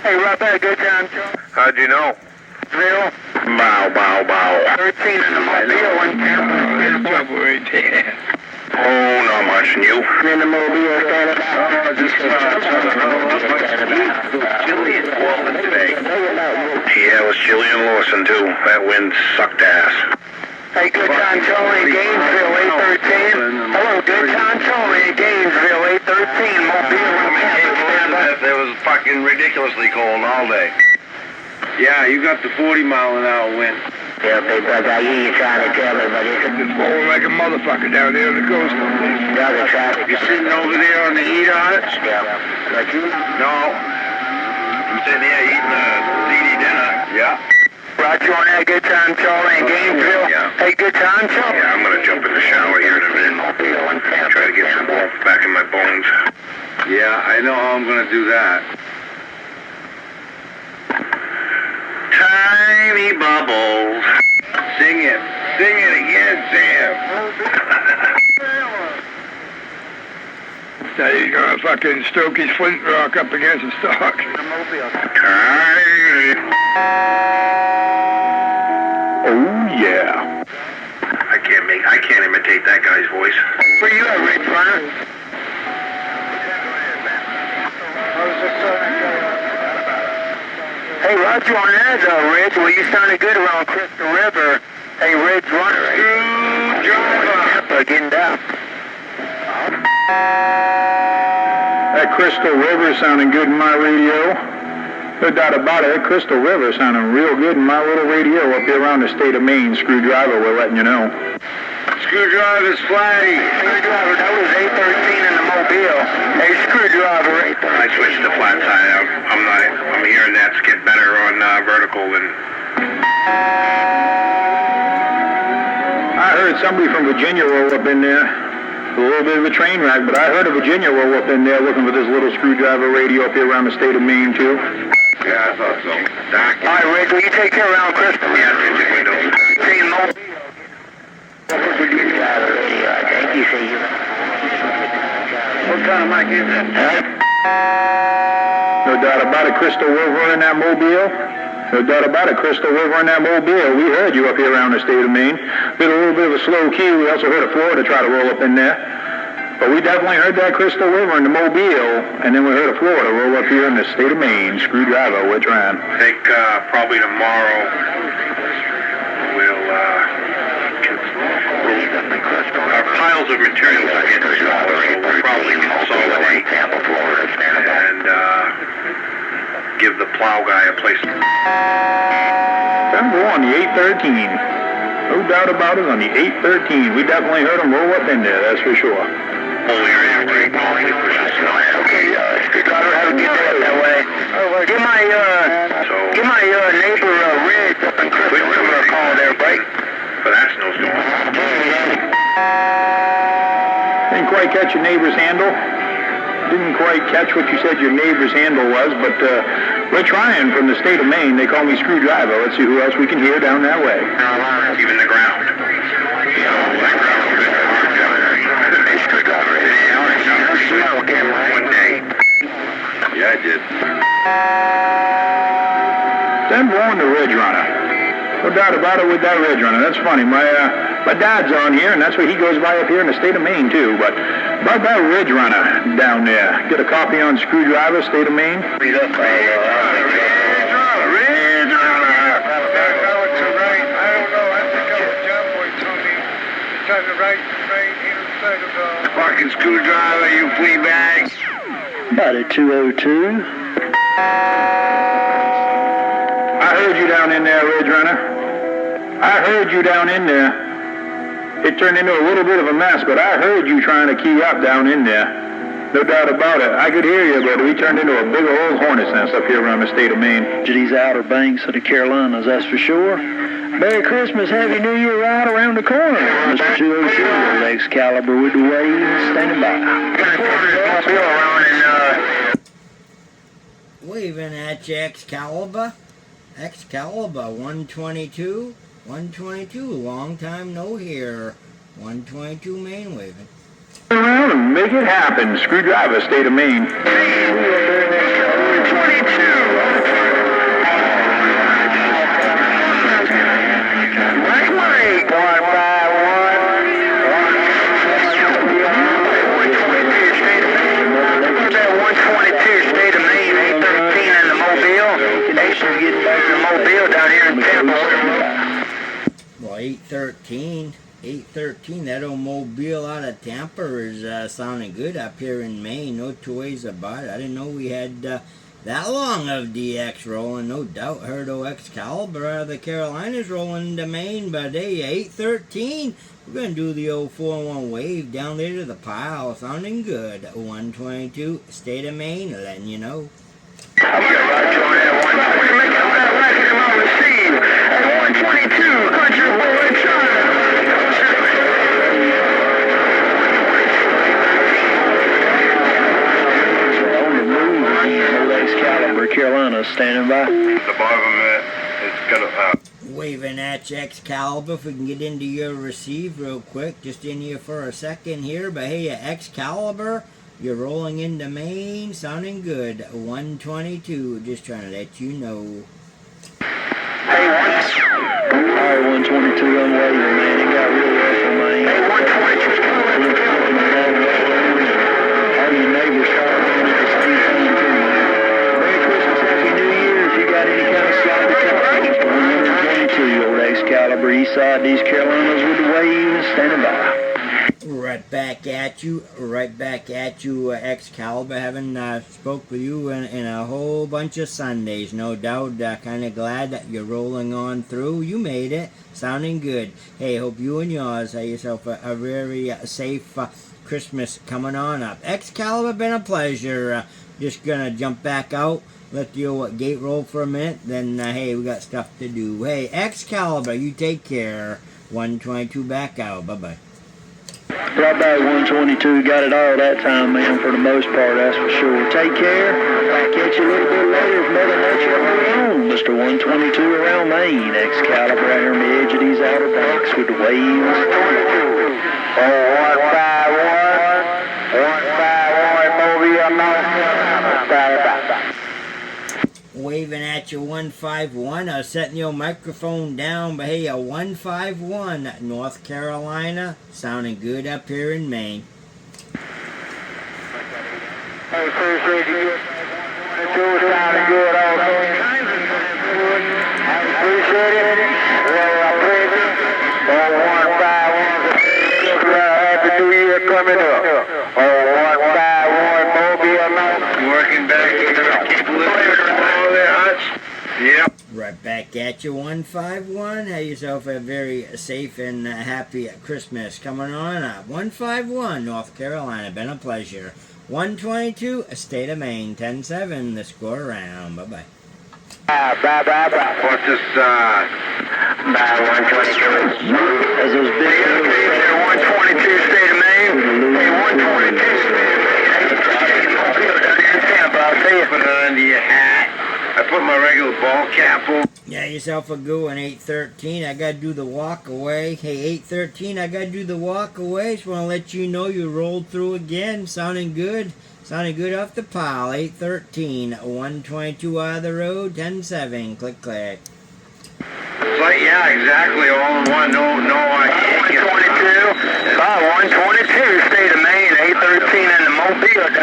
Hey, Rob, had a good time, Joe. How'd you know? Bill? Bow, bow, bow. 13 in the mobile, one camera. There's trouble right there. Oh, not much. And you? In the mobile, standing by. Just chilly and Lawson today. Yeah, it was chilly in Lawson, too. That wind sucked ass. Hey, good time, Joe, in Gainesville, 813. Hello, good time, Joe, in Gainesville, 813, mobile, one camera. It was fucking ridiculously cold all day. Yeah, you got the 40-mile-an-hour wind. Yeah, big brother, I hear you trying to tell me, but it's blowing like a motherfucker down there on the coast. other traffic. You sitting over there on the heat on it? Yeah. But you? No. I'm sitting here eating a seedy dinner. Yeah. Roger on that, good time, Charlie, in Gainesville. Yeah. Hey, good time, Charlie. Yeah, I'm gonna jump in the shower here in a minute. Try to get some warmth back in my bones. Yeah, I know how I'm gonna do that. Tiny bubbles. Sing it. Sing it again, Sam. Now he's gonna fucking stroke his flint rock up against the stalk. Tiny. Oh, yeah. I can't imitate that guy's voice. Where you at, Rich Runner? Hey, Roger on that, Rich. Well, you sounded good around Crystal River. Hey, Rich Runner. Getting down. That Crystal River sounding good in my radio. No doubt about it. That Crystal River sounding real good in my little radio up here around the state of Maine. Screwdriver, we're letting you know. Screwdriver's flatty. Screwdriver, that was 813 in the Mobile. Hey, Screwdriver, 813. I switched to flat side. I'm hearing that's get better on vertical than. I heard somebody from Virginia roll up in there. A little bit of a train wreck, but I heard a Virginia roll up in there looking for this little Screwdriver radio up here around the state of Maine, too. Yeah, I thought so. Doc. All right, Rick, will you take care around Crystal? Yeah, changing windows. See you, Mobile. Thank you, see you. What kind of mic is that? No doubt about it, Crystal River in that Mobile. No doubt about it, Crystal River in that Mobile. We heard you up here around the state of Maine. Did a little bit of a slow key. We also heard a Florida try to roll up in there. But we definitely heard that Crystal River in the Mobile, and then we heard a Florida roll up here in the state of Maine. Screwdriver, we're trying. I think probably tomorrow we'll our piles of materials are getting smaller, so we'll probably consolidate and give the plow guy a place. Denver on the 813. No doubt about it, on the 813. We definitely heard him roll up in there, that's for sure. Whole area right now. Okay, Screwdriver, have a good day that way. Give my neighbor Ridge up in Crystal River a call there, Blake. For that snowstorm. Didn't quite catch your neighbor's handle. Didn't quite catch what you said your neighbor's handle was, but we're trying from the state of Maine. They call me Screwdriver. Let's see who else we can hear down that way. Even the ground. That ground was hard down there. Hey, Screwdriver. One day. Yeah, I did. Denver on the Ridge Runner. No doubt about it with that Ridge Runner. That's funny. My dad's on here, and that's what he goes by up here in the state of Maine, too. But about that Ridge Runner down there. Get a copy on Screwdriver, state of Maine. Ridge Runner. Ridge Runner. It's a right. I don't know. I think I was John Boy told me it's on the right inside of the... Fucking Screwdriver, you flea bag. About a 202. I heard you down in there, Ridge Runner. I heard you down in there. It turned into a little bit of a mess, but I heard you trying to key up down in there. No doubt about it. I could hear you, but we turned into a big old hornet's nest up here around the state of Maine. To these outer banks of the Carolinas, that's for sure. Merry Christmas, Happy New Year right around the corner. Mr. 202, Lex Calibur with the wave, standing by. Around in Waving at you, Excalibur. Excalibur, 122. 122, long time no here. 122 Maine waving. Around and make it happen. Screwdriver, state of Maine. 813, that old mobile out of Tampa is sounding good up here in Maine. No two ways about it. I didn't know we had that long of DX rolling. No doubt heard Excalibur out of the Carolinas rolling into Maine. But hey, 813, we're going to do the old 4-1 wave down there to the pile. Sounding good. 122, state of Maine, letting you know. I'm going to rock you on that 120. We're making that racket him on receive. At 122, country boy, China. Calibur, Carolina, standing by. The bottom is gonna Waving at you, Excalibur. If we can get into your receive real quick, just in here for a second here. But hey, Excalibur, you're rolling into Maine, sounding good. 122, just trying to let you know. Hey, Alright, 122, I'm waving, man. It got really rough for Maine. Hey, 122's coming. All your neighbors calling in at the same time, too, man. Merry Christmas, Happy New Year. If you got any kind of sloppy topics, 122, old Excalibur, east side, these Carolinas with the waves, standing by. Right back at you, Excalibur. Haven't spoke with you in a whole bunch of Sundays, no doubt. Kind of glad that you're rolling on through. You made it, sounding good. Hey, hope you and yours have yourself a very safe Christmas coming on up. Excalibur, been a pleasure. Just gonna jump back out, let the old gate roll for a minute, then hey, we got stuff to do. Hey, Excalibur, you take care. 122 back out. Bye-bye. Right back, 122, got it all that time, man, for the most part, that's for sure. Take care. I'll catch you a little bit later if Mother Nature on. Mr. 122 around Maine. Excalibur out here on the edge of these outer banks with the waves. 151, Mobile, Waving at you, 151. I was setting your microphone down, but hey, a 151, North Carolina, sounding good up here in Maine. I appreciate you. It sure sounded good also. I appreciate it. Well, I appreciate it. 151. Happy New Year coming up. 151 Mobile, working back here. Keep living all there, Hutch. Yep. Right back at you, 151. Have yourself a very safe and happy Christmas coming on up. 151, North Carolina, been a pleasure. 122, State of Maine, 10-7, the score around. Bye-bye. Bye. What's this, 122. As those big 122 State of Maine. Hey, 122 State of Maine. I'll tell you. put it under your hat. I put my regular ball cap on. Yeah, yourself a good one, 813. I gotta do the walk away. Hey, 813, I gotta do the walk away. Just wanna let you know you rolled through again. Sounding good. Sounding good off the pile. 813, 122 out of the road, 10-7. Click, click. It's like, yeah, exactly. All in one. No, I can't get 122. 122 State of Maine. 813 in the Mobile.